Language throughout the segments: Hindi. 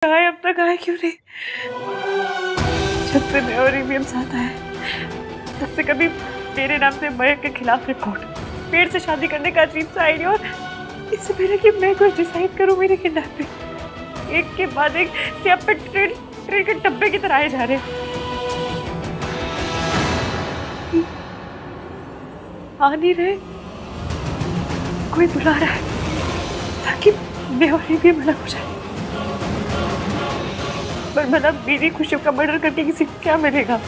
आए अब तक आए क्यों नहीं? जब से मैं और ईवीएम साथ आए तब से कभी मेरे नाम से मयंक के खिलाफ रिपोर्ट, पेड़ से शादी करने का अजीब सा आइडिया, और इससे पहले कि मैं कुछ डिसाइड करूं मेरे किडनैपिंग एक के बाद एक सियाप पे ट्रेन के डब्बे की तरह आए जा रहे हैं। आ नहीं रहे, कोई बुला रहा है ताकि मैं और ईवीएम अलग हो जाए। पर मतलब मेरी खुशियों का मर्डर करके किसी को क्या मिलेगा?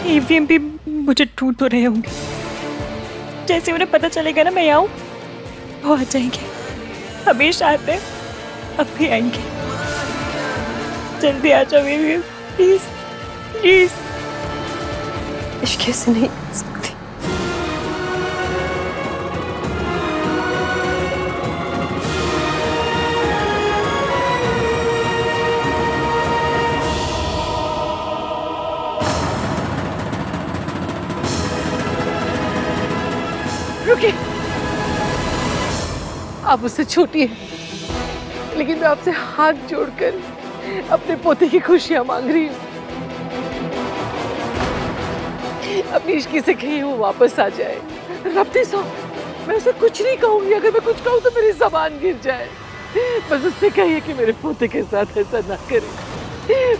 ईवीएम भी मुझे ढूंढ तो रहे होंगे, जैसे उन्हें पता चलेगा ना मैं आऊं वो आ जाएंगे। हमेशा आते हैं, अब भी आएंगे। जल्दी आ जाओ ईवीएम, प्लीज प्लीज। इश्क से नहीं कर सकती। रुकिए, आप मुझसे छोटी हैं, लेकिन मैं आपसे हाथ जोड़कर अपने पोते की खुशियां मांग रही हूँ। अपनी इश्की से कहीं वो वापस आ जाए। रब्ती सो, मैं उसे कुछ नहीं कहूंगी। अगर मैं कुछ कहूँ तो मेरी जबान गिर जाए। बस उससे कहिए कि मेरे पोते के साथ ऐसा ना करे।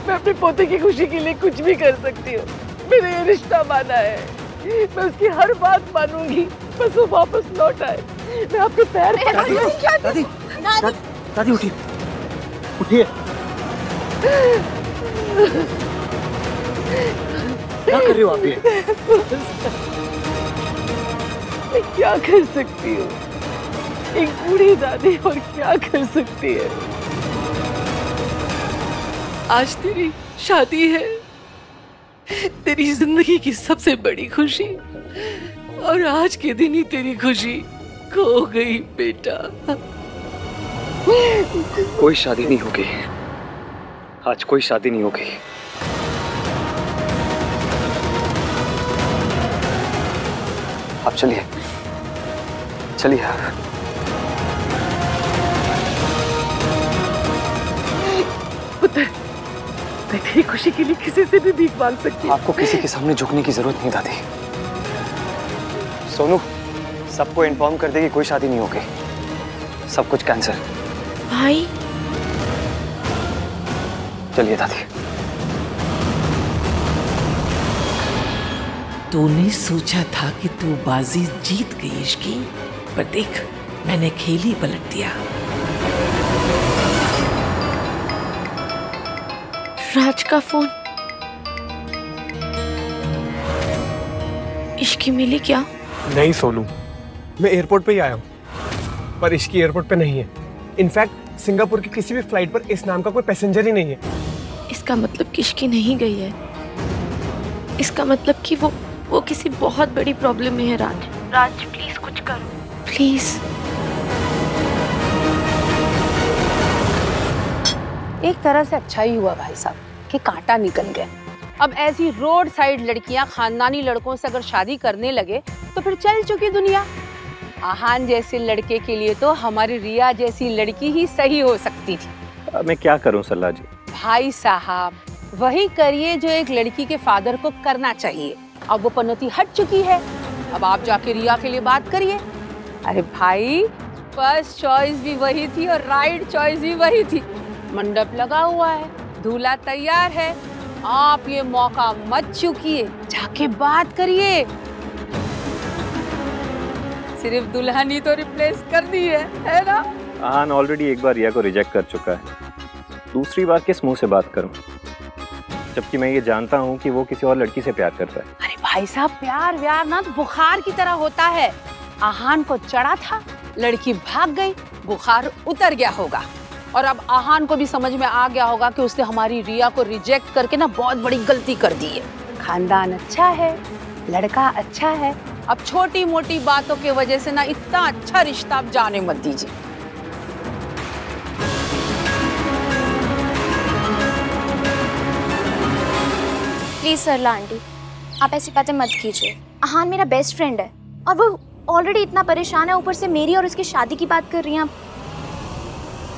मैं अपने पोते की खुशी के लिए कुछ भी कर सकती हूँ। मैंने ये रिश्ता माना है, मैं उसकी हर बात मानूंगी, बस वो वापस लौट आए। मैं आपके पैर दादी दादी दादी दादी उठिए उठिए। क्या कर रही हो आप ये? मैं क्या कर सकती हूँ? एक बूढ़ी दादी और क्या कर सकती है? आज तेरी शादी है, तेरी जिंदगी की सबसे बड़ी खुशी, और आज के दिन ही तेरी खुशी खो गई बेटा। कोई शादी नहीं होगी आज, कोई शादी नहीं होगी। आप चलिए चलिए। पुत्र, मैं तेरी खुशी के लिए किसी से भी भीख मांग सकती हूँ। आपको किसी के सामने झुकने की जरूरत नहीं दादी। सोनू सबको इन्फॉर्म कर दे कि कोई शादी नहीं होगी, सब कुछ कैंसिल। भाई चलिए दादी। तूने सोचा था कि तू बाजी जीत गई इश्की, पर देख मैंने खेल ही पलट दिया। राज का फोन। इश्की मिली क्या? नहीं सोनू, मैं एयरपोर्ट पे ही आया हूँ, पर इश्की एयरपोर्ट पे नहीं है। इनफैक्ट सिंगापुर की किसी भी फ्लाइट पर इस नाम का कोई पैसेंजर ही नहीं है। इसका मतलब कि इश्की नहीं गई है। इसका मतलब कि वो किसी बहुत बड़ी प्रॉब्लम में है। राज प्लीज कुछ करो, प्लीज। एक तरह से अच्छा ही हुआ भाई साहब कि कांटा निकल गया। अब ऐसी रोड साइड लड़कियां खानदानी लड़कों से अगर शादी करने लगे तो फिर चल चुकी दुनिया। आहान जैसे लड़के के लिए तो हमारी रिया जैसी लड़की ही सही हो सकती थी। मैं क्या करूं सल्ला जी? भाई साहब वही करिए जो एक लड़की के फादर को करना चाहिए। अब वो पनौती हट चुकी है, अब आप जाके रिया के लिए बात करिए। अरे भाई, फर्स्ट चॉइस भी वही थी और राइट चॉइस भी वही थी। मंडप लगा हुआ है, दूल्हा तैयार है, आप ये मौका मत चूकिए, जाके बात करिए। सिर्फ दुल्हन ही तो रिप्लेस कर दी है ना? आहान ऑलरेडी एक बार रिया को रिजेक्ट कर चुका है, दूसरी बार किस मुंह से बात करूं, जबकि मैं ये जानता हूं कि वो किसी और लड़की से प्यार करता है। अरे भाई साहब, प्यार व्यार ना बुखार की तरह होता है। आहान को चढ़ा था, लड़की भाग गई, बुखार उतर गया होगा। और अब आहान को भी समझ में आ गया होगा कि उसने हमारी रिया को रिजेक्ट करके ना बहुत बड़ी गलती कर दी है। खानदान अच्छा है, लड़का अच्छा है, अब छोटी मोटी बातों की वजह से ना इतना अच्छा रिश्ता आप जाने मत दीजिए। प्लीज सरला आंटी, आप ऐसी बातें मत कीजिए। आहान मेरा बेस्ट फ्रेंड है और वो ऑलरेडी इतना परेशान है, ऊपर से मेरी और उसकी शादी की बात कर रही हैं आप।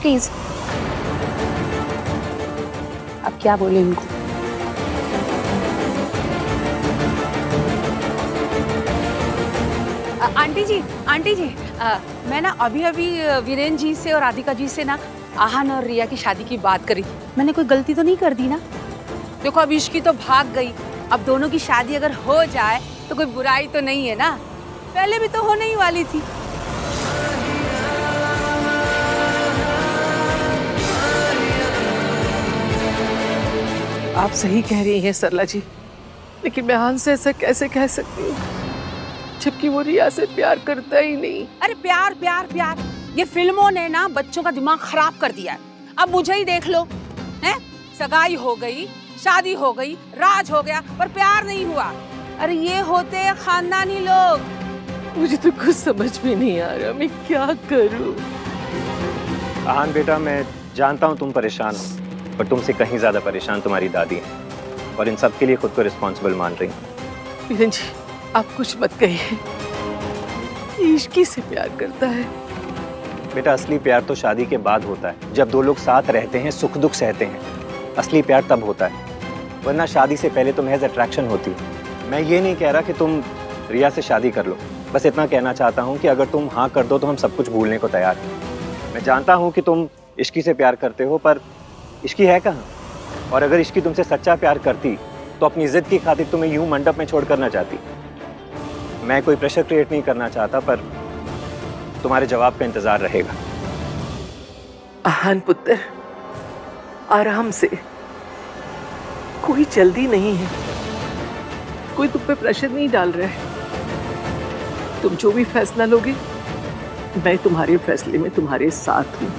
प्लीज। क्या बोले इनको। आंटी जी मैं ना अभी वीरेन जी से और राधिका जी से ना आहान और रिया की शादी की बात करी। मैंने कोई गलती तो नहीं कर दी ना? देखो अब इश्की तो भाग गई, अब दोनों की शादी अगर हो जाए तो कोई बुराई तो नहीं है ना, पहले भी तो होने ही वाली थी। आप सही कह रही हैं सरला जी, लेकिन मैं आहान से ऐसा कैसे कह सकती हूँ जबकि वो रिया से प्यार करता ही नहीं। अरे प्यार प्यार प्यार, ये फिल्मों ने ना बच्चों का दिमाग खराब कर दिया है। अब मुझे ही देख लो, हैं? सगाई हो गई, शादी हो गई, राज हो गया, पर प्यार नहीं हुआ। अरे ये होते हैं खानदानी लोग। मुझे तो कुछ समझ में नहीं आ रहा, मैं क्या करूं? आहान बेटा, मैं जानता हूँ तुम परेशान हो, पर तुमसे कहीं ज्यादा परेशान तुम्हारी दादी है, और इन सब के लिए खुद को रिस्पॉन्सिबल मान रही है। वीरेन जी, आप कुछ मत कहिए, इश्की से प्यार करता है। बेटा, असली प्यार तो शादी के बाद होता है, जब दो लोग साथ रहते हैं, सुख दुख सहते हैं। असली प्यार तब होता है, वरना शादी से पहले तो महज अट्रैक्शन होती है। मैं ये नहीं कह रहा कि तुम रिया से शादी कर लो, बस इतना कहना चाहता हूँ कि अगर तुम हाँ कर दो तो हम सब कुछ भूलने को तैयार हैं। मैं जानता हूँ कि तुम इश्की से प्यार करते हो, पर इश्की है कहाँ? और अगर इश्की तुमसे सच्चा प्यार करती तो अपनी जिद की खातिर तुम्हें यूं मंडप में छोड़कर ना जाती। मैं कोई प्रेशर क्रिएट नहीं करना चाहता, पर तुम्हारे जवाब का इंतजार रहेगा। आहान पुत्र, आराम से, कोई जल्दी नहीं है, कोई तुम पे प्रेशर नहीं डाल रहा है। तुम जो भी फैसला लोगे, मैं तुम्हारे फैसले में तुम्हारे साथ हूँ।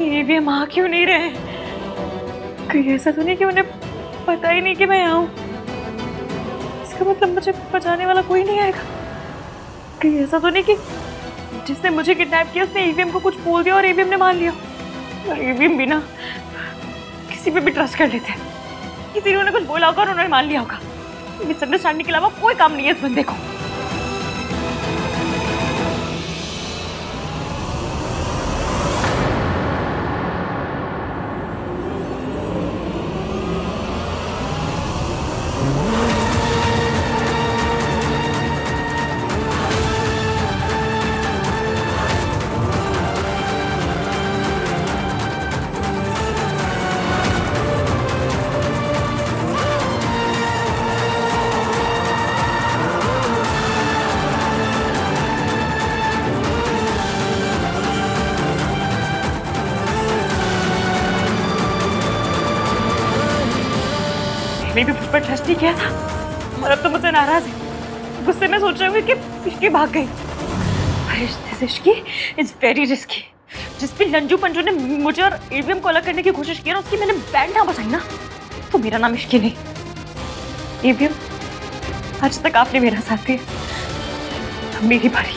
ये भी हम आ क्यों नहीं रहे? कहीं ऐसा तो नहीं कि उन्हें पता ही नहीं कि मैं आऊं? इसका मतलब मुझे बचाने वाला कोई नहीं आएगा? कहीं ऐसा तो नहीं कि जिसने मुझे किडनैप किया उसने ईवीएम को कुछ बोल दिया और ईवीएम ने मान लिया? और ईवीएम भी ना किसी पे भी ट्रस्ट कर लेते हैं, किसी ने उन्हें कुछ बोला होगा और उन्होंने मान लिया होगा। मिसअंडरस्टैंडिंग के अलावा कोई काम नहीं है इस बंदे को। मैंने भी मुझ पर ट्रस्ट नहीं किया था और अब तो मुझसे नाराज है। गुस्से में सोच रही हूँ कि इश्की भाग गई। Ishki it's very risky. जिस भी लंजू पंजू ने मुझे और ईवीएम को अलग करने की कोशिश की ना, उसकी मैंने बैंड ना बजाई ना, तो मेरा नाम इश्की नहीं। ईवीएम, आज तक आपने मेरा साथ दिया, अब मेरी बारी,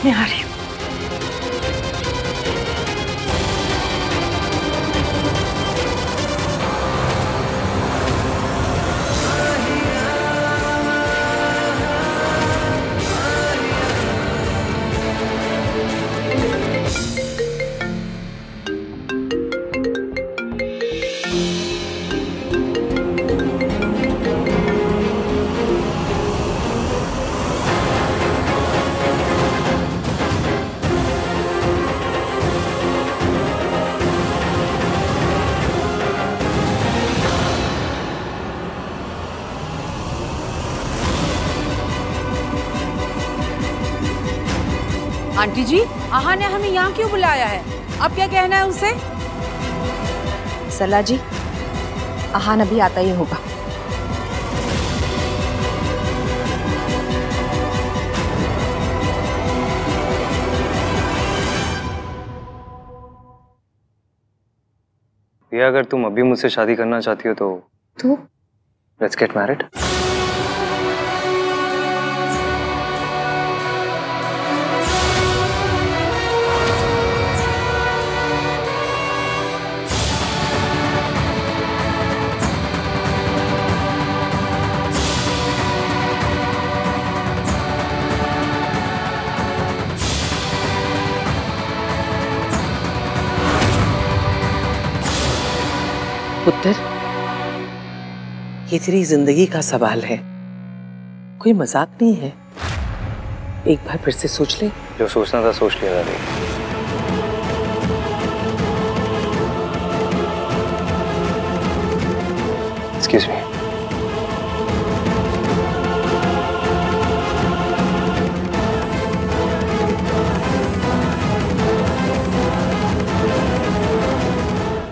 मैं आ रही हूँ। आंटी जी, आहान ने हमें यहाँ क्यों बुलाया है? अब क्या कहना है उसे? सरला जी, आहान अभी आता ही होगा। या अगर तुम अभी मुझसे शादी करना चाहती हो तो लेट्स गेट मैरिड। डॉक्टर, ये तेरी जिंदगी का सवाल है, कोई मजाक नहीं है। एक बार फिर से सोच ले। जो सोचना था सोच लिया दादी। Excuse me.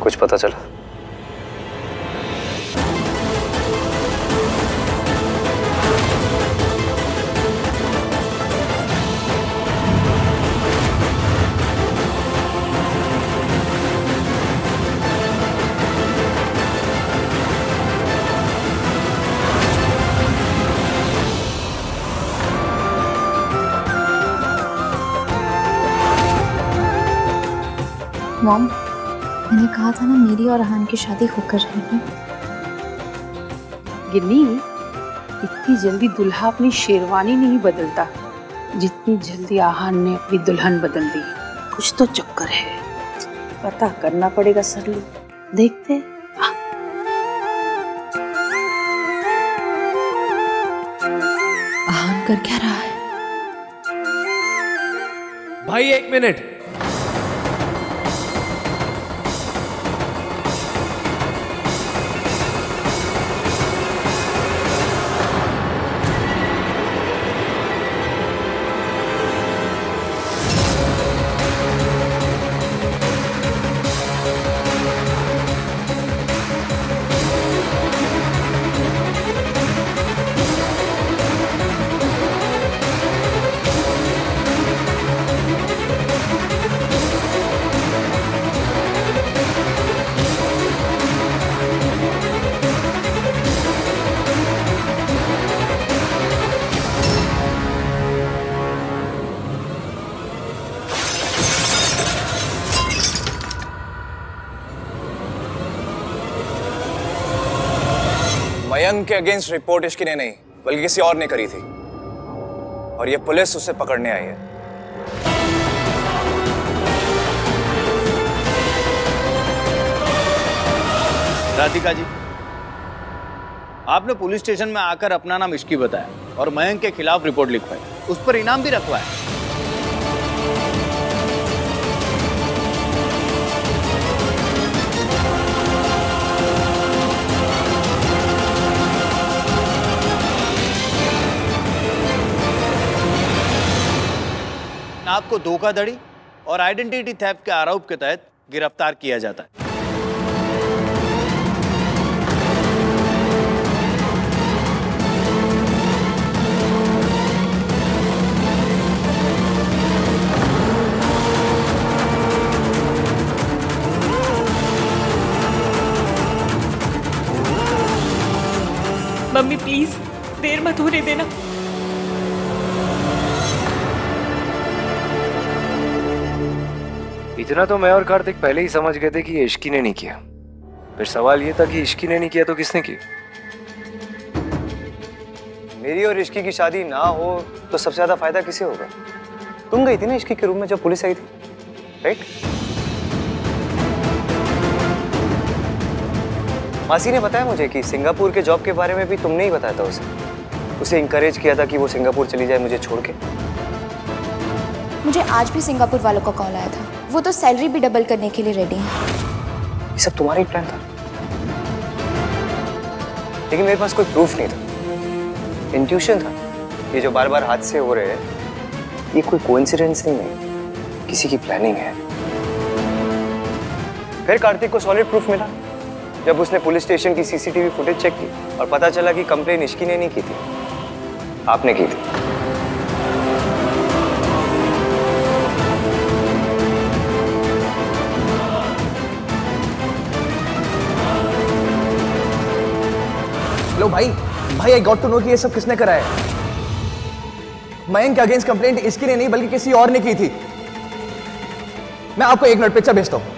कुछ पता चला? मॉम, मैंने कहा था ना मेरी और अहान की शादी होकर रहेगी। गिन्नी, इतनी जल्दी दुल्हा अपनी शेरवानी नहीं बदलता जितनी जल्दी आहान ने अपनी दुल्हन बदल दी। कुछ तो चक्कर है, पता करना पड़ेगा सरलू। देखते। आहान कर क्या रहा है? भाई 1 मिनट। मयंक के अगेंस्ट रिपोर्ट इश्की ने नहीं बल्कि किसी और ने करी थी और ये पुलिस उसे पकड़ने आई है। राधिका जी, आपने पुलिस स्टेशन में आकर अपना नाम इश्की बताया और मयंक के खिलाफ रिपोर्ट लिखवाई, उस पर इनाम भी रखवाया। आपको धोखाधड़ी और आइडेंटिटी थेफ्ट के आरोप के तहत गिरफ्तार किया जाता है। मम्मी प्लीज देर मत होने देना। इतना तो मैं और कार्तिक पहले ही समझ गए थे कि ये इश्की ने नहीं किया। फिर सवाल ये था कि इश्की ने नहीं किया तो किसने किया? मेरी और इश्की की शादी ना हो तो सबसे ज्यादा फायदा किसे होगा? तुम गई थी ना इश्की के रूम में जब पुलिस आई थी, राइट? मासी ने बताया मुझे कि सिंगापुर के जॉब के बारे में भी तुमने ही बताया था उसे इंकरेज किया था कि वो सिंगापुर चली जाए मुझे छोड़ के। मुझे आज भी सिंगापुर वालों का कॉल आया था, वो तो सैलरी भी डबल करने के लिए रेडी हैं। ये सब तुम्हारा ही प्लान था, लेकिन मेरे पास कोई प्रूफ नहीं था, इंट्यूशन था। ये जो बार बार हादसे हो रहे हैं ये कोई कोइंसिडेंस नहीं है, किसी की प्लानिंग है। फिर कार्तिक को सॉलिड प्रूफ मिला जब उसने पुलिस स्टेशन की सीसीटीवी फुटेज चेक की और पता चला कि कंप्लेन इश्की ने नहीं की थी, आपने की थी। हेलो भाई, आई गॉट टू नो कि ये सब किसने कराया। मयंक के अगेंस्ट कंप्लेंट इश्की ने नहीं बल्कि किसी और ने की थी। मैं आपको 1 मिनट पिक्चर भेजता हूँ।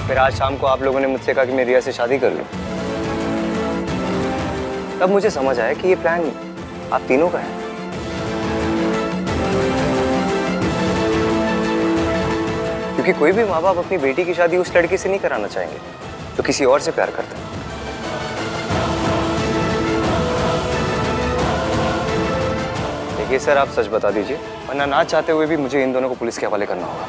फिर आज शाम को आप लोगों ने मुझसे कहा कि मैं रिया से शादी कर लूं। तब मुझे समझ आया कि ये प्लान आप तीनों का है। क्योंकि कोई भी माँ बाप अपनी बेटी की शादी उस लड़की से नहीं कराना चाहेंगे तो किसी और से प्यार करता है। देखिए सर, आप सच बता दीजिए, वरना ना चाहते हुए भी मुझे इन दोनों को पुलिस के हवाले करना होगा।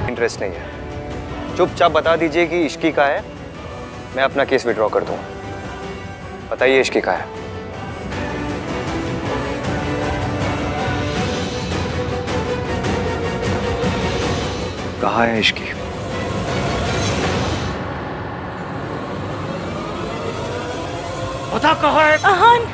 इंटरेस्ट नहीं है, चुपचाप बता दीजिए कि इश्की का है, मैं अपना केस विड्रॉ कर दूंगा। बताइए इश्की का है। कहाँ है इश्की? पता कहाँ है? आहान,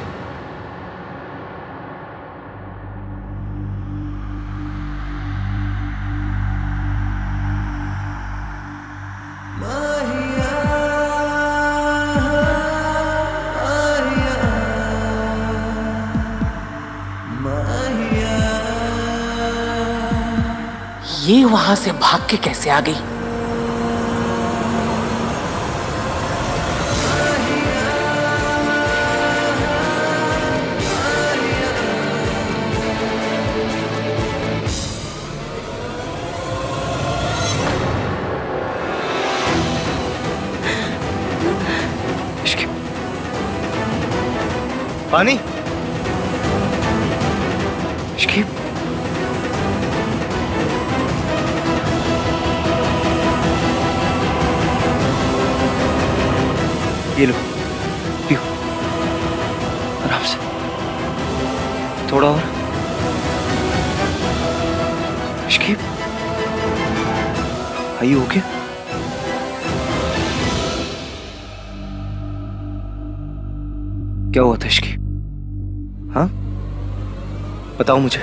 ये वहां से भाग के कैसे आ गई? पानी। इश्की, ये लो, पियो आराम से, थोड़ा और। Ishqi, are you okay? क्या हुआ था इश्की? हाँ, बताओ मुझे,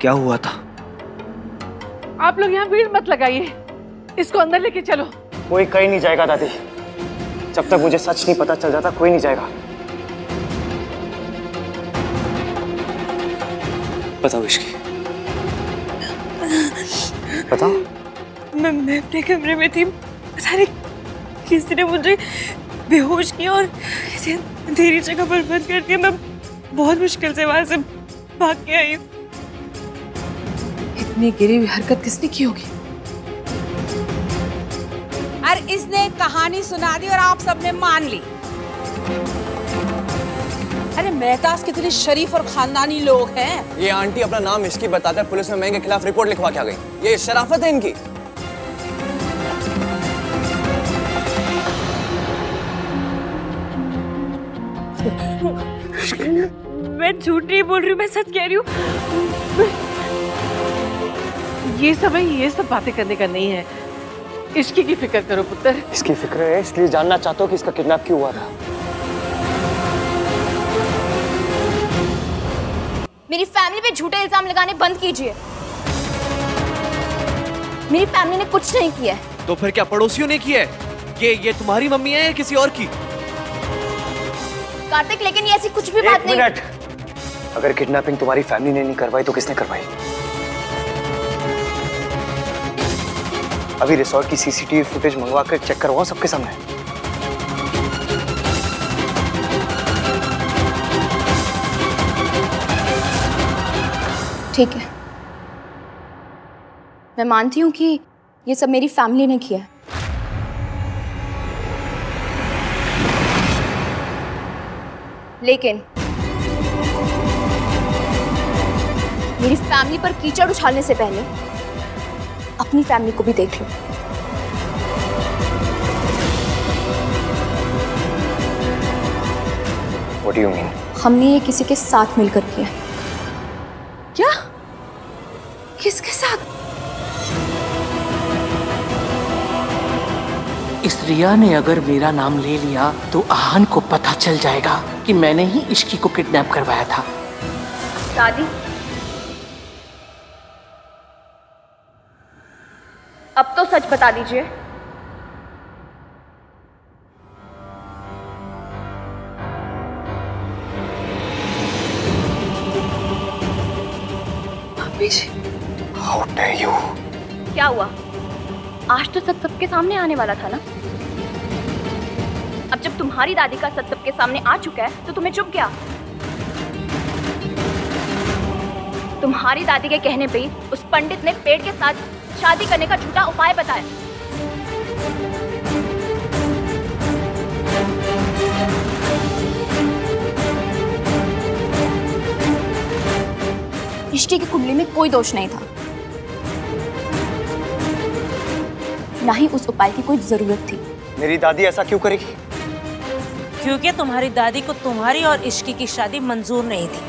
क्या हुआ था? आप लोग यहाँ भीड़ मत लगाइए, इसको अंदर लेके चलो। कोई कहीं नहीं जाएगा दादी, जब तक मुझे सच नहीं पता चल जाता कोई नहीं जाएगा। बताओ इश्की, बताओ। मैं अपने कमरे में थी, पता नहीं किसी ने मुझे बेहोश किया और किसी अंधेरी जगह पर बंद कर दिया। मैं बहुत मुश्किल से वहां से भाग के आई हूँ। इतनी गिरी हुई हरकत किसने की होगी? और इसने कहानी सुना दी और आप सबने मान ली। अरे मेहताज कितने शरीफ और खानदानी लोग हैं। ये आंटी अपना नाम इश्की बताकर पुलिस में मैं के खिलाफ रिपोर्ट लिखवा के आ गई। ये शराफत है इनकी। मैं झूठ नहीं बोल रही हूँ, मैं सच कह रही हूँ। ये सब बातें करने का नहीं है। इश्की की फिक्र करो पुत्र। इसकी फिक्र है, इसलिए जानना चाहता हूँ कि इसका किडनैप क्यों हुआ था। मेरी फैमिली पे झूठे इल्जाम लगाने बंद कीजिए। मेरी फैमिली ने कुछ नहीं किया है। तो फिर क्या पड़ोसियों ने किया है? ये तुम्हारी मम्मी है या किसी और की? कार्तिक, लेकिन ये ऐसी कुछ भी बात नहीं। एक मिनट, अगर किडनैपिंग तुम्हारी फैमिली ने नहीं करवाई तो किसने करवाई? अभी रिसोर्ट की सीसीटीवी फुटेज मंगवा कर चेक करवाओ सबके सामने। ठीक है, मैं मानती हूँ कि ये सब मेरी फैमिली ने किया है। लेकिन मेरी फैमिली पर कीचड़ उछालने से पहले अपनी फैमिली को भी देख लो। What do you mean? हमने ये किसी के साथ मिलकर किया। क्या? किसके साथ? इस रिया ने अगर मेरा नाम ले लिया तो आहान को पता चल जाएगा कि मैंने ही इश्की को किडनैप करवाया था। दादी, अब तो सच बता दीजिए। How dare you? क्या हुआ? आज तो सच सबके सामने आने वाला था ना। अब जब तुम्हारी दादी का सच सबके सामने आ चुका है तो तुम्हें चुप क्या? तुम्हारी दादी के कहने पे ही उस पंडित ने पेट के साथ शादी करने का झूठा उपाय बताया। इश्की की कुंडली में कोई दोष नहीं था, ना ही उस उपाय की कोई जरूरत थी। मेरी दादी ऐसा क्यों करेगी? क्योंकि तुम्हारी दादी को तुम्हारी और इश्की की शादी मंजूर नहीं थी।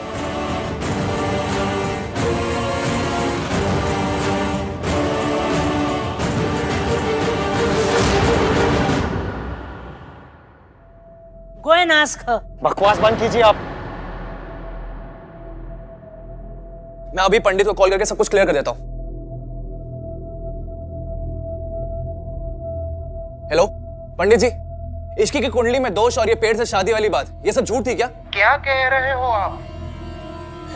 बकवास बंद कीजिए आप। मैं अभी पंडित को कॉल करके सब कुछ क्लियर कर देता हूं। हेलो पंडित जी, इश्की की कुंडली में दोष और ये पेट से शादी वाली बात, ये सब झूठ थी क्या? क्या कह रहे हो आप?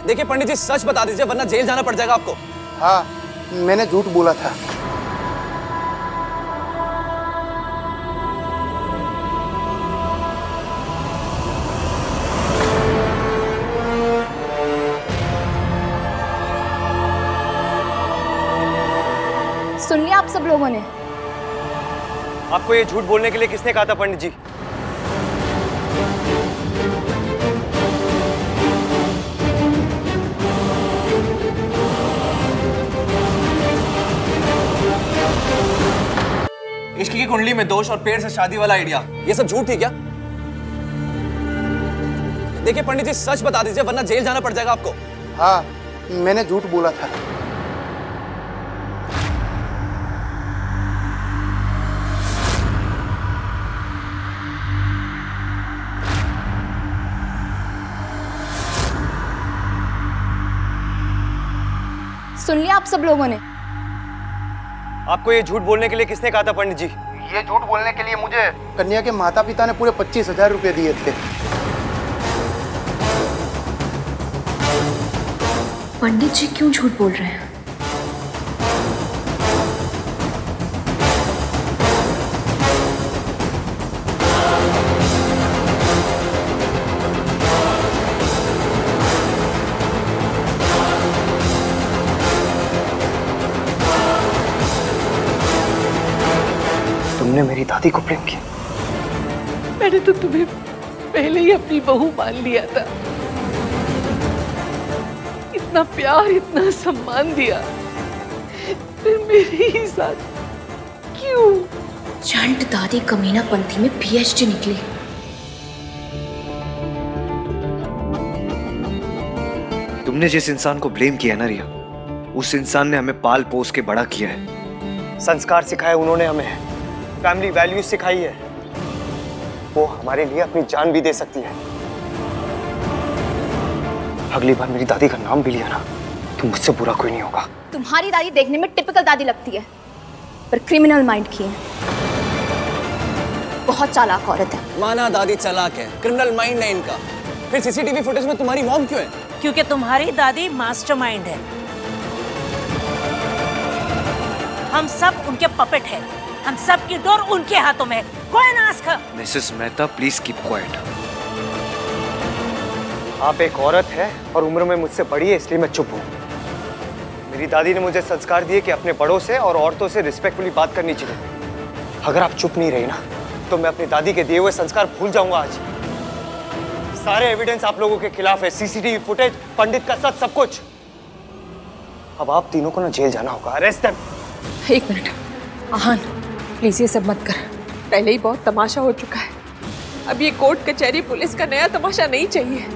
देखिए पंडित जी, सच बता दीजिए वरना जेल जाना पड़ जाएगा आपको। हाँ, मैंने झूठ बोला था। सुन लिया आप सब लोगों ने? आपको ये झूठ बोलने के लिए किसने कहा था पंडित जी? इश्की की कुंडली में दोष और पेट से शादी वाला आइडिया, ये सब झूठ थी क्या? देखिए पंडित जी, सच बता दीजिए वरना जेल जाना पड़ जाएगा आपको। हाँ, मैंने झूठ बोला था। सुन लिया आप सब लोगों ने? आपको ये झूठ बोलने के लिए किसने कहा था पंडित जी? ये झूठ बोलने के लिए मुझे कन्या के माता पिता ने पूरे 25,000 रुपए दिए थे। पंडित जी क्यों झूठ बोल रहे हैं? तुमने मेरी दादी को प्रेम किया? मैंने तो तुम्हें पहले ही अपनी बहू मान लिया था। इतना प्यार, इतना सम्मान दिया, फिर मेरे ही साथ क्यों? चंट दादी कमीनापंथी में PhD निकली। तुमने जिस इंसान को ब्लेम किया ना रिया, उस इंसान ने हमें पाल पोस के बड़ा किया है। संस्कार सिखाए उन्होंने हमें, फैमिली वैल्यूज सिखाई है। वो हमारे लिए अपनी जान भी दे सकती है। अगली बार मेरी दादी का नाम भी लिया ना, तो मुझसे बुरा कोई नहीं होगा। तुम्हारी दादी देखने में टिपिकल दादी लगती है, पर क्रिमिनल माइंड की है। बहुत चालाक औरत है। माना दादी चालाक है, क्रिमिनल माइंड है इनका। फिर CCTV फुटेज में तुम्हारी मॉम क्यों है? क्योंकि तुम्हारी दादी मास्टरमाइंड है। हम सब उनके पपेट हैं। हम सब की डोर उनके हाथों में है। कोई ना आस्का। Mrs Mehta, please keep quiet. आप एक औरत है और उम्र में मुझसे बड़ी है, इसलिए मैं चुप हूँ। मेरी दादी ने मुझे संस्कार दिए कि अपने बड़ों से और औरतों से रिस्पेक्टफुली बात करनी चाहिए। अगर आप चुप नहीं रही ना, तो मैं अपनी दादी के दिए हुए संस्कार भूल जाऊंगा आज। सारे एविडेंस आप लोगों के खिलाफ है, CCTV फुटेज, पंडित का सच, सब कुछ। अब आप तीनों को ना जेल जाना होगा। Arrest them. एक मिनट आहान, प्लीज ये सब मत कर। पहले ही बहुत तमाशा हो चुका है, अब ये कोर्ट कचहरी पुलिस का नया तमाशा नहीं चाहिए।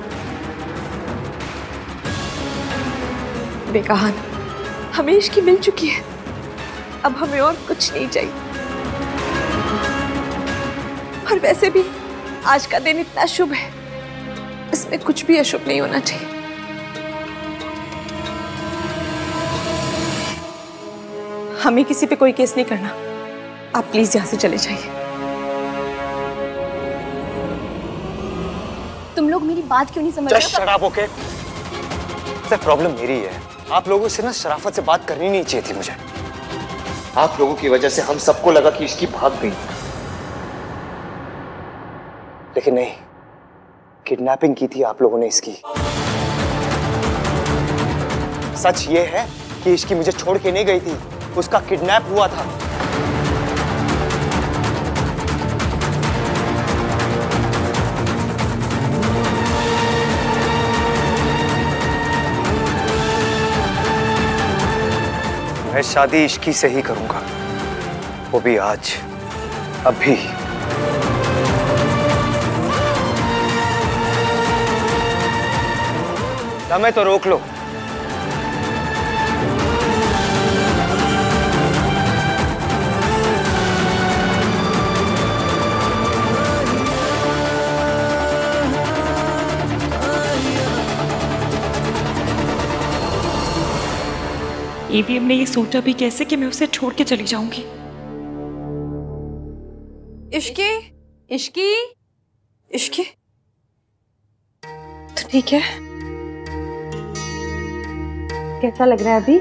देख आहान, हमें इश्की मिल चुकी है, अब हमें और कुछ नहीं चाहिए। और वैसे भी आज का दिन इतना शुभ है, इसमें कुछ भी अशुभ नहीं होना चाहिए। हमें किसी पे कोई केस नहीं करना, आप प्लीज यहाँ से चले जाइए। तुम लोग मेरी बात क्यों नहीं समझ रहे? Shut up, okay? सिर्फ प्रॉब्लम मेरी है, आप लोगों से ना शराफत से बात करनी नहीं चाहिए थी मुझे। आप लोगों की वजह से हम सबको लगा कि इसकी भाग गई, लेकिन नहीं, किडनैपिंग की थी आप लोगों ने इसकी। सच ये है कि इश्की मुझे छोड़ के नहीं गई थी, उसका किडनैप हुआ था। मैं शादी इश्की से ही करूंगा, वो भी आज, अभी। समय तो रोक लो। ईवीएम ने ये सोचा भी कैसे कि मैं उसे छोड़ के चली जाऊंगी। इश्की, इश्की, इश्की, तो ठीक है? कैसा लग रहा है अभी?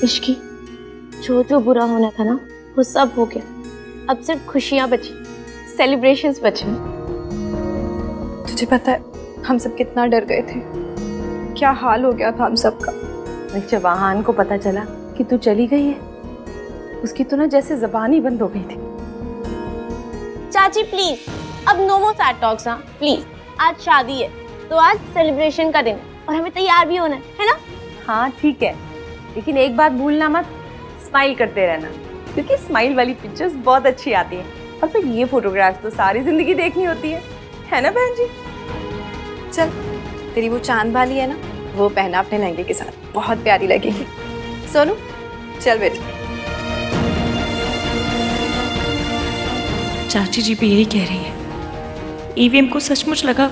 इश्की, जो जो बुरा होना था ना वो सब हो गया। अब सिर्फ खुशियां बची, सेलिब्रेशंस बचे। तुझे पता है हम सब कितना डर गए थे, क्या हाल हो गया था हम सबका। जब आहान को पता चला कि तू चली गई है, उसकी तो ना जैसे जबान ही बंद हो गई थी। चाची प्लीज, अब नो मोर सैड टॉक्स ना प्लीज। आज शादी है तो आज सेलिब्रेशन का दिन और हमें तैयार भी होना है ना? हाँ ठीक है, लेकिन एक बात भूलना मत, स्माइल करते रहना, क्योंकि स्माइल वाली पिक्चर्स बहुत अच्छी आती हैं। और फिर ये फोटोग्राफ्स तो सारी जिंदगी देखनी होती है ना बहन जी? चल, तेरी वो चांद वाली है ना, वो पहना अपने लहंगे के साथ, बहुत प्यारी लगेगी। सोनू चल बेटा। चाची जी भी यही कह रही है। ईवीएम को सचमुच लगा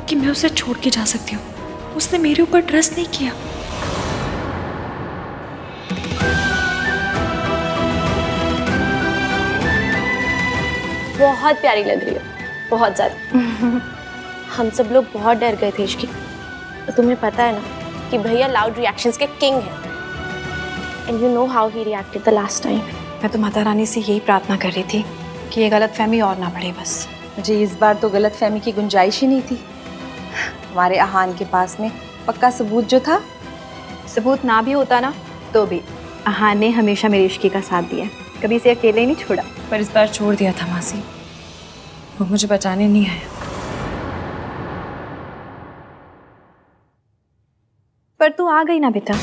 कि मैं उसे छोड़ के जा सकती हूँ। उसने मेरे ऊपर ट्रस्ट नहीं किया। बहुत प्यारी लग रही हो, बहुत ज्यादा। हम सब लोग बहुत डर गए थे इश्की। तुम्हें पता है ना कि भैया लाउड रिएक्शंस के किंग हैं। And you know how he reacted the last time. मैं तो माता रानी से यही प्रार्थना कर रही थी कि ये गलतफहमी और ना बढ़े बस। मुझे इस बार तो गलतफहमी की गुंजाइश ही नहीं थी। हमारे आहान के पास में पक्का सबूत जो था, सबूत ना भी होता ना तो भी आहान ने हमेशा मेरी इश्की का साथ दिया, कभी इसे अकेले ही नहीं छोड़ा। पर इस बार छोड़ दिया था मासी, वो मुझे बचाने नहीं आया। पर तू आ गई ना बेटा,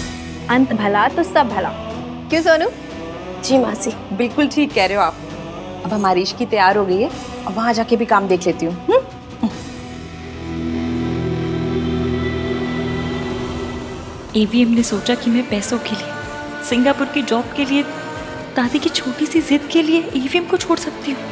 अंत भला तो सब भला। क्यों सोनू? जी मासी, बिल्कुल ठीक कह रहे हो आप। अब हमारी इश्की तैयार हो गई है, अब वहां जाके भी काम देख लेती हूँ। ईवीएम ने सोचा कि मैं पैसों के लिए, सिंगापुर की जॉब के लिए, दादी की छोटी सी जिद के लिए ईवीएम को छोड़ सकती हूँ।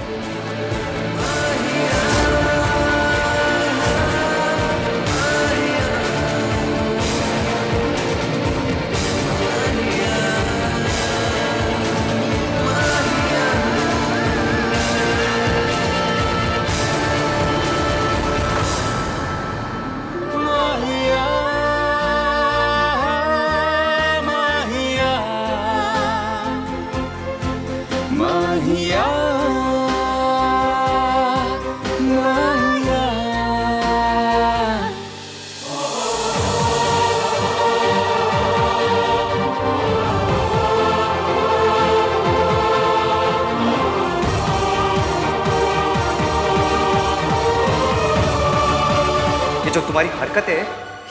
जो तुम्हारी हरकत है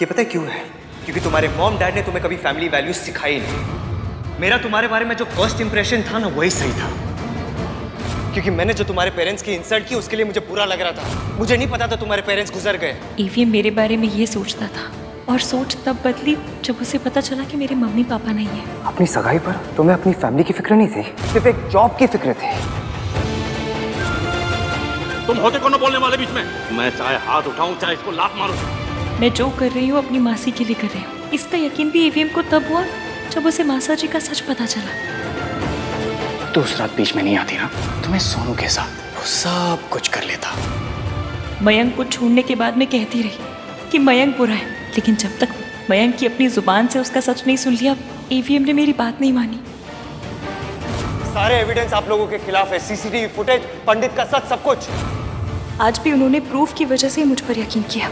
ये पता है क्यों है? क्योंकि तुम्हारे मॉम डैड ने तुम्हें कभी फैमिली वैल्यूज सिखाई नहीं। मेरा तुम्हारे बारे में जो फर्स्ट इंप्रेशन था ना वही सही था। क्योंकि मैंने जो तुम्हारे पेरेंट्स की इंसल्ट की उसके लिए मुझे बुरा लग रहा था। मुझे नहीं पता था तुम्हारे पेरेंट्स गुजर गए। ईवीएम मेरे बारे में ये सोचता था और सोच तब बदली जब उसे पता चला कि मेरे मम्मी पापा नहीं है। अपनी सगाई पर तुम्हें अपनी फैमिली की फिक्र नहीं थी, सिर्फ एक जॉब की फिक्र थी। तुम होते कौन बोलने वाले बीच में? मैं चाहे हाथ उठाऊं चाहे इसको लात मारूं। मैं जो कर रही हूँ अपनी मासी के लिए कर रही हूँ। इसका यकीन भी ईवीएम को तब हुआ जब उसे मासा जी का सच पता चला। तो उस रात बीच में नहीं आती ना, तुम्हें सोनू के साथ वो सब कुछ कर लेता। मयंक को छोड़ने के बाद मैं कहती रही कि मयंक बुरा है, लेकिन जब तक मयंक की अपनी जुबान से उसका सच नहीं सुन लिया, ईवीएम ने मेरी बात नहीं मानी। सारे एविडेंस आप लोगों के खिलाफ है, सीसीटीवी फुटेज, पंडित का सच, सब कुछ। आज भी उन्होंने प्रूफ की वजह से मुझ पर यकीन किया।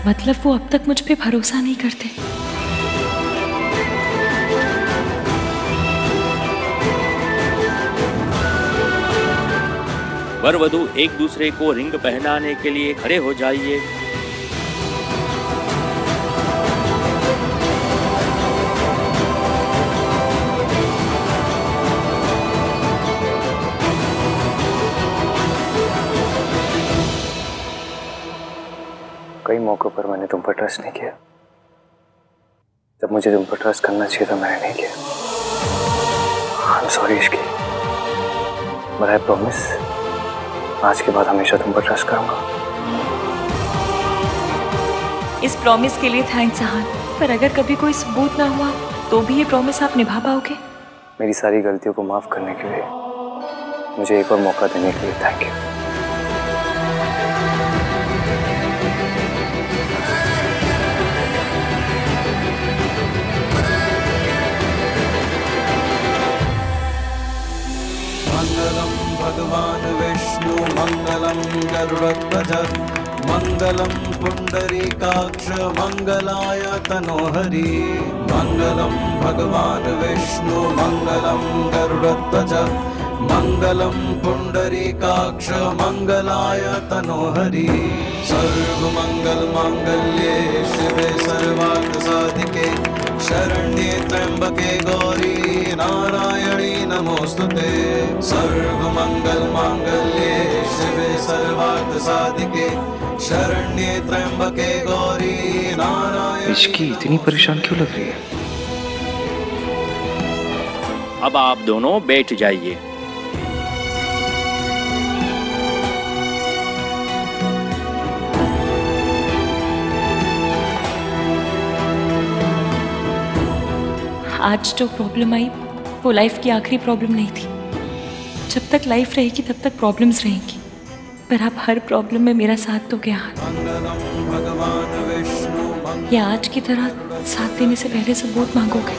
मतलब वो अब तक मुझ पे भरोसा नहीं करते। वर वधू एक दूसरे को रिंग पहनाने के लिए खड़े हो जाइए। कई मौकों पर मैंने तुम पर ट्रस्ट नहीं किया। जब मुझे तुम पर ट्रस्ट करना चाहिए तो मैंने नहीं किया। I am sorry Ishki, but I promise आज के बाद हमेशा तुम पर ट्रस्ट करूंगा। इस प्रॉमिस के लिए थैंक्स अहान, पर अगर कभी कोई सबूत ना हुआ तो भी ये प्रॉमिस आप निभा पाओगे? मेरी सारी गलतियों को माफ करने के लिए, मुझे एक और मौका देने के लिए थैंक यू। मंगलम भगवान विष्णु मंगलम गरुड़ध्वज मंगलम पुंडरीकाक्ष मंगलाय तनोहरि। मंगलम भगवान विष्णु मंगलम गरुड़ध्वज मंगलम पुंडरीकाक्ष मंगलाय तनोहरि। सर्वमंगल मांगल्ये शिवे सर्वार्थ साधिके शरण्ये त्र्यंबके गौरी नारायणी नमोस्तुते। सर्वमंगल मांगल्ये शिवे सर्वार्थ साधिके शरण्ये त्र्यंबके गौरी नारायणी। इश्की इतनी परेशान क्यों लग रही है? अब आप दोनों बैठ जाइए। आज जो प्रॉब्लम आई वो लाइफ की आखिरी प्रॉब्लम नहीं थी। जब तक लाइफ रहेगी तब तक प्रॉब्लम्स रहेंगी, पर आप हर प्रॉब्लम में मेरा साथ तो क्या हाल। या आज की तरह साथ देने से पहले सबूत मांगोगे?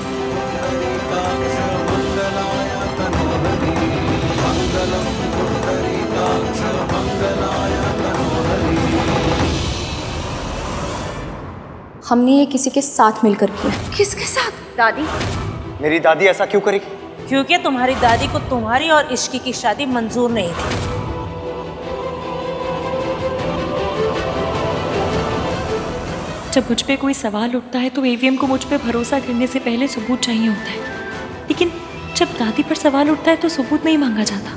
हमने ये किसी के साथ मिलकर किया। किसके साथ? दादी। मेरी दादी ऐसा क्यों करेगी? क्योंकि तुम्हारी दादी को तुम्हारी और इश्की की शादी मंजूर नहीं थी। जब मुझ पे कोई सवाल उठता है तो एवीएम को मुझ पे भरोसा करने से पहले सबूत चाहिए होता है, लेकिन जब दादी पर सवाल उठता है तो सबूत नहीं मांगा जाता,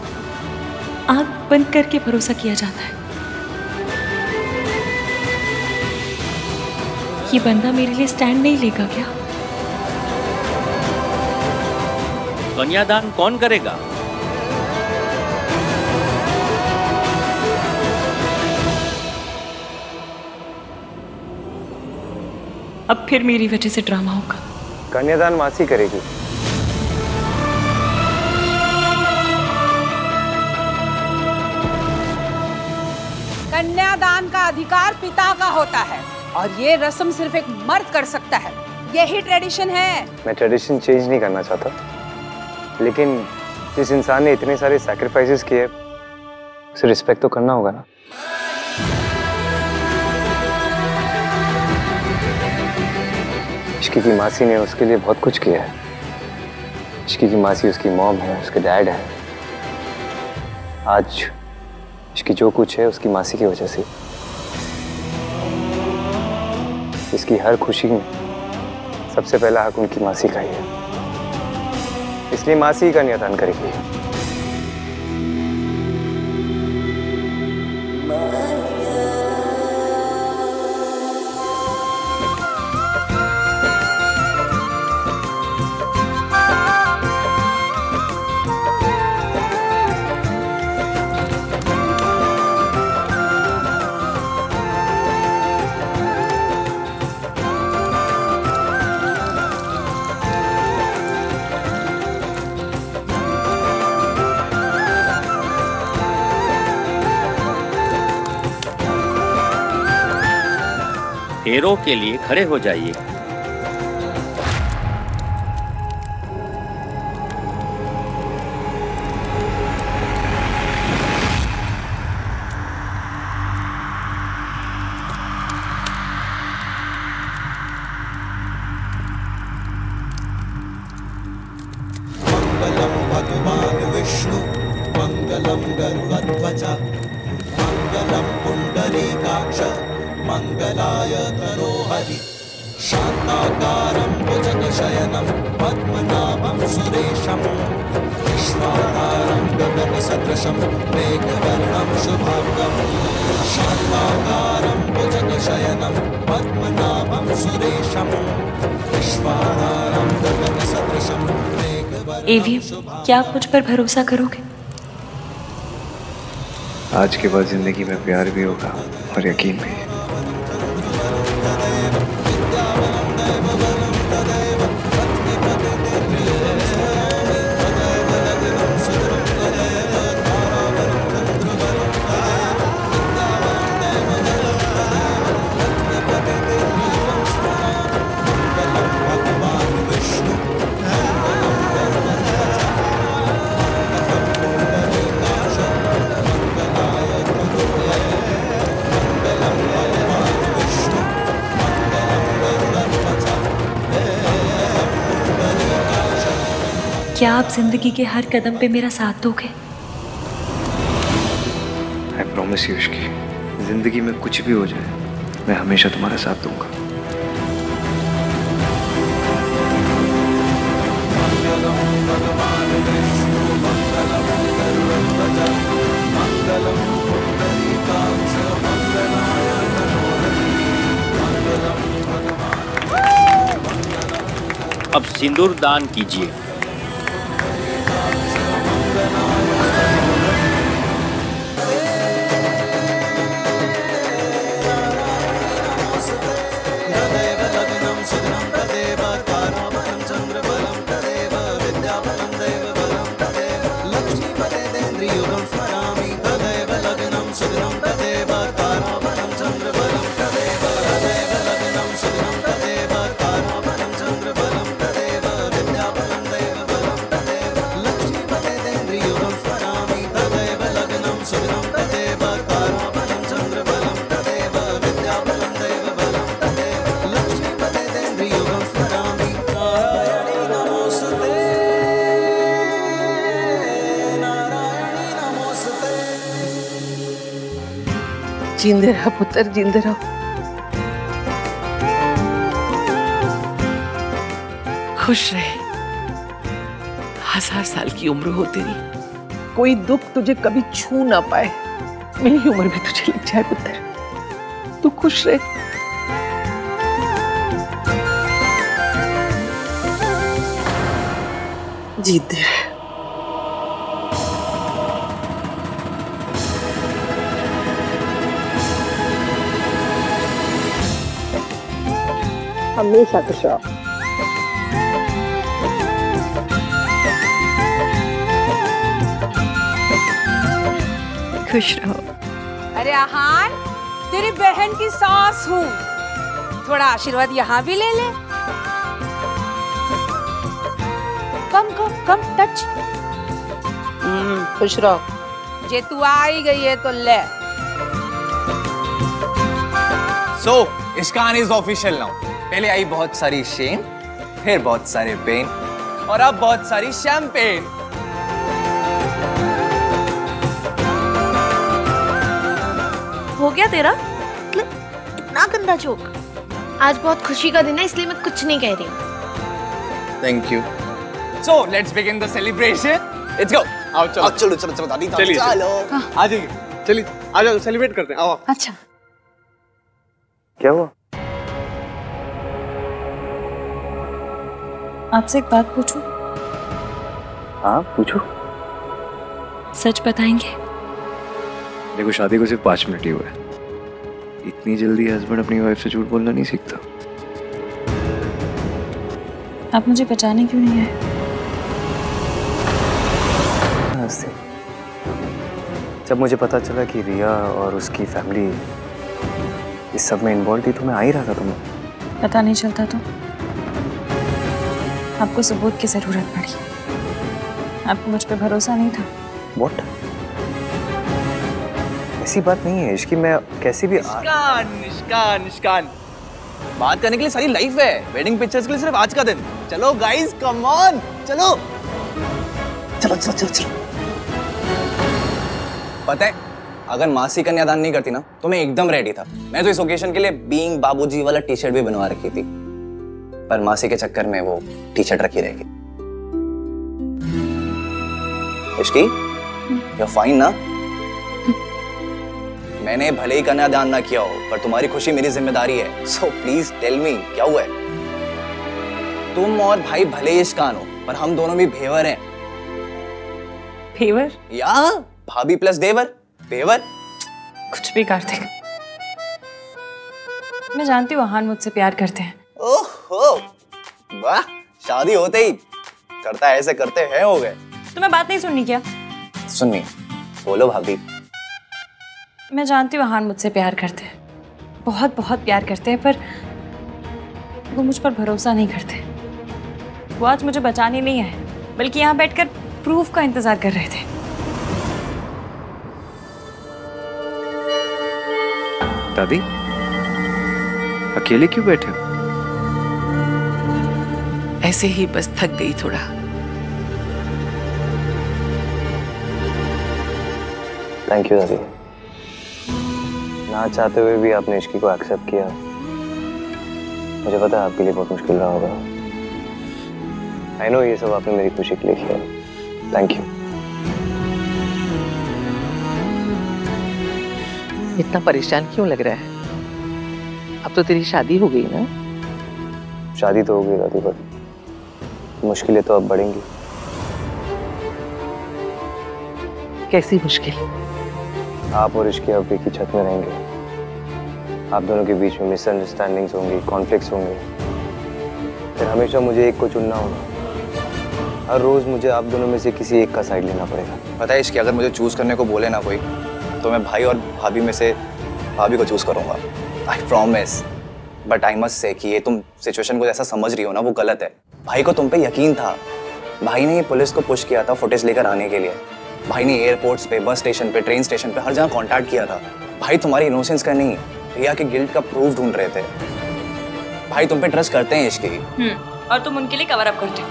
आंख बंद करके भरोसा किया जाता है। ये बंदा मेरे लिए स्टैंड नहीं लेगा क्या? कन्यादान कौन करेगा? अब फिर मेरी वजह से ड्रामा होगा। कन्यादान मासी करेगी। कन्यादान का अधिकार पिता का होता है और ये रस्म सिर्फ एक मर्द कर सकता है। यही ट्रेडिशन है। मैं ट्रेडिशन चेंज नहीं करना चाहता, लेकिन जिस इंसान ने इतने सारे सैक्रिफाइसेस किए उसे रिस्पेक्ट तो करना होगा ना। इश्की की मासी ने उसके लिए बहुत कुछ किया है। इश्की की मासी उसकी मॉम है, उसके डैड है। आज इसकी जो कुछ है उसकी मासी की वजह से। इसकी हर खुशी में सबसे पहला हक उनकी मासी का ही है, इसलिए मासी का कन्यादान करेगी। फेरों के लिए खड़े हो जाइए। तनोहरि शान्ताकारं भुजगशयनं पद्मनाभं सुरेशं विश्वाधारं गगनसदृशं मेघवर्णं शुभांगं शान्ताकारं भुजगशयनं पद्मनाभं सुरेशं विश्वाधारं गगनसदृशं एवीएम, क्या आप मुझ पर भरोसा करोगे? आज के बाद जिंदगी में प्यार भी होगा और यकीन भी। क्या आप जिंदगी के हर कदम पे मेरा साथ दोगे? I promise you, इश्की, जिंदगी में कुछ भी हो जाए मैं हमेशा तुम्हारा साथ दूंगा। अब सिंदूर दान कीजिए। जींदे रहो पुत्र, जींदे रहो। खुश रहे, 1000 साल की उम्र हो तेरी, कोई दुख तुझे कभी छू ना पाए। मेरी उम्र भी तुझे लग जाए पुत्र, तू खुश रहे। जीते रहे। हमेशा खुश रहो। खुश रहो। अरे आहान, तेरी बहन की सास हूँ, थोड़ा आशीर्वाद यहाँ भी ले ले। कम कम कम टच। खुश रहो। जे तू आई गई है तो ले। So, Ishqan is official now. पहले आई बहुत सारी शेम, फिर बहुत सारे पेन, और अब बहुत सारी शैंपेन। हो गया तेरा? इतना गंदा जोक। आज बहुत खुशी का दिन है इसलिए मैं कुछ नहीं कह रही हूँ। Thank you. So, let's begin the celebration. Let's go. आओ चलो चलो चलो चलो दादी चलो आ जाइए, चलिए आ जाओ, सेलिब्रेट करते हैं। आओ। अच्छा, क्या हुआ? आपसे एक बात पूछूं? हाँ पूछो। सच बताएंगे? देखो, शादी को सिर्फ 5 मिनट ही हुए, इतनी जल्दी हस्बैंड अपनी वाइफ से झूठ बोलना नहीं सीखता। आप मुझे बचाने क्यों नहीं आए? जब मुझे पता चला कि रिया और उसकी फैमिली इस सब में इन्वॉल्व थी तो मैं आ ही रहा था तुम्हें। पता नहीं चलता तो? आपको सबूत की जरूरत पड़ी। आपको मुझ पे भरोसा नहीं था। What? ऐसी बात नहीं है इश्की, मैं कैसी भी निष्कान बात करने के लिए सारी लाइफ है, वेडिंग पिक्चर्स के लिए सिर्फ आज का दिन। चलो गाइस, कम ऑन, चलो चलो चलो चलो चलो। पता है अगर मासी कन्यादान नहीं करती ना तो मैं एकदम रेडी था। मैं तो इस ओकेजन के लिए बीइंग बाबूजी वाला टी शर्ट भी बनवा रखी थी, पर मासी के चक्कर में वो टी शर्ट रखी रहेगी। इश्की, you're fine ना? मैंने भले ही कन्यादान ना किया हो, पर तुम्हारी खुशी मेरी जिम्मेदारी है। So please tell me, क्या हुआ है? तुम और भाई भले ही इश्कान हो, पर हम दोनों भी भेवर हैं। भेवर? या भाभी प्लस देवर, भेवर। कुछ भी कार्तिक, मैं जानती हूँ आहान मुझसे प्यार करते हैं। ओहो, वाह, शादी होते ही करता ऐसे करते हैं हो गए। तुम्हें बात नहीं सुननी क्या? सुननी, बोलो भाभी। मैं जानती हूँ आहान मुझसे प्यार करते हैं, बहुत बहुत प्यार करते हैं, पर वो मुझ पर भरोसा नहीं करते। वो आज मुझे बचाने नहीं आए, बल्कि यहाँ बैठकर प्रूफ का इंतजार कर रहे थे। दादी, अकेले क्यों बैठे हो? ऐसे ही बस थक गई थोड़ा। थैंक यू दादी। ना चाहते हुए भी आपने इश्की को एक्सेप्ट किया। मुझे पता है आपके लिए बहुत मुश्किल रहा होगा। आई नो ये सब आपने मेरी खुशी के लिए किया। Thank you. इतना परेशान क्यों लग रहा है? अब तो तेरी शादी हो गई ना? शादी तो हो गई दादी, पर मुश्किलें तो अब बढ़ेंगी। कैसी मुश्किल? आप और इश्की अब एक ही छत में रहेंगे। आप दोनों के बीच में मिसअंडरस्टैंडिंग्स होंगी, कॉन्फ्लिक्ट्स होंगे। फिर हमेशा मुझे एक को चुनना होगा। हर रोज मुझे आप दोनों में से किसी एक का साइड लेना पड़ेगा। पता है इश्की, अगर मुझे चूज करने को बोले ना कोई, तो मैं भाई और भाभी में से भाभी को चूज करूंगा। I promise. But I must say कि ये तुम सिचुएशन को जैसा समझ रही हो ना, वो गलत है। भाई को तुम पे यकीन था। भाई ने पुलिस को पुश किया था फुटेज लेकर आने के लिए। भाई ने एयरपोर्ट्स पे, बस स्टेशन पे, ट्रेन स्टेशन पे, हर जगह कांटेक्ट किया था। भाई तुम्हारी इनोसेंस का नहीं, रिया के गिल्ट का प्रूफ ढूंढ रहे थे। भाई तुम पे ट्रस्ट करते हैं इश्की। और तुम उनके लिए कवर अप करते हो।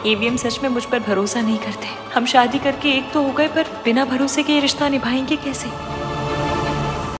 ईवीएम सच में मुझ पर भरोसा नहीं करते। हम शादी करके एक तो हो गए, पर बिना भरोसे के ये रिश्ता निभाएंगे कैसे?